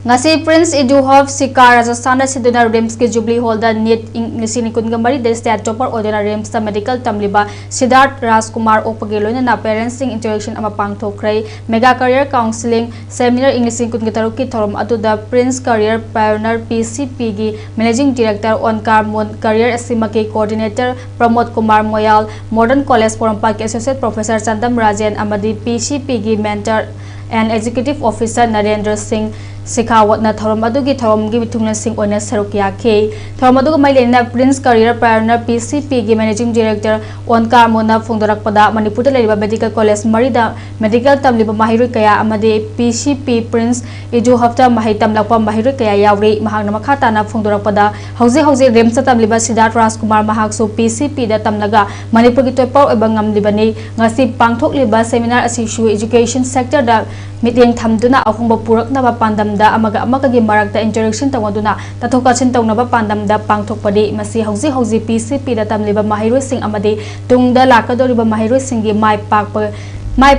ngasi Prince Eduhov Sikar Rajasthan siduna Rims ke Jubilee Hall da NEET English ni kungamari de state topper odena Rims da medical tamliba Siddarth Rajkumar okpaga loinana parenting interaction ama pangthokkhre mega career counseling seminar English ni kungataru ki thorom atuda Prince Career Pioneer PCP gi managing director on Carmon career asimake coordinator Pramod Kumar Moyal Modern College Porompa ke associate professor Chandam Rajan amadi PCP gi mentor and executive officer Narendra Singh Sikhawat na thorom adugi thorom gi bithunglan sing oina sarukya ke thorom aduga mailena Prince Career Pioneer PCP gi managing director on Carmona phongdorak pada Manipur da leriba medical college marida medical tamliba mahiroi kaya amade PCP Prince Edu hafta mahai tamlakpa mahiroi kaya yauri mahangna makhata na phongdorak pada hauze Rims tamliba Siddarth Rajkumar mahakso PCP da tamlaga Manipur gi topper ebangam libani ngasi pangthok liba seminar asisu education sector da meeting thamduna ahungba purak na pandam da amaga amagagi marakta interaction tawduna tathokachin tawnaba pandam da pangthokpadi masi hauzi PCP da tamliba mahiroi sing amade tungda lakadoriba mahiroi singi mai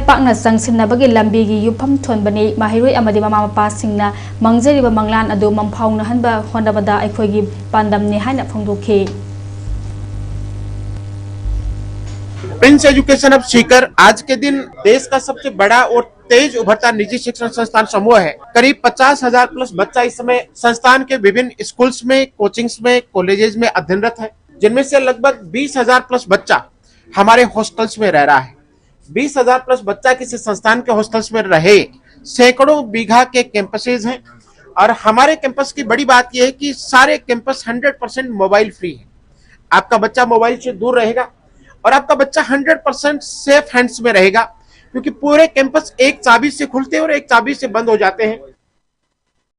pakna sangsinabagi lambi gi yupam thonbani mahiroi amade mama mapa singna mangjariba manglan adu mamphawna hanba hondabada aikhoigi pandam ni haina phongdokhe Prince education of Sikar आज के दिन देश का सबसे बड़ा और तेज उभरता निजी शिक्षण संस्थान समूह है। करीब 50,000 प्लस बच्चा इस समय संस्थान के विभिन्न स्कूल्स में, कोचिंग्स में, कॉलेजेस में अध्ययनरत है, जिनमें से लगभग 20,000 प्लस बच्चा हमारे हॉस्टल्स में रह रहा है। 20,000 प्लस बच्चा किसी संस्थान के हॉस्टल्स में रहे, सैकड़ों बीघा के कैंपसेज हैं और हमारे कैंपस की बड़ी बात यह है कि सारे कैंपस 100% मोबाइल फ्री है। आपका बच्चा मोबाइल से दूर रहेगा और आपका बच्चा 100% सेफ हैंड्स में रहेगा, क्योंकि पूरे कैंपस एक चाबी से खुलते हैं और एक चाबी से बंद हो जाते हैं।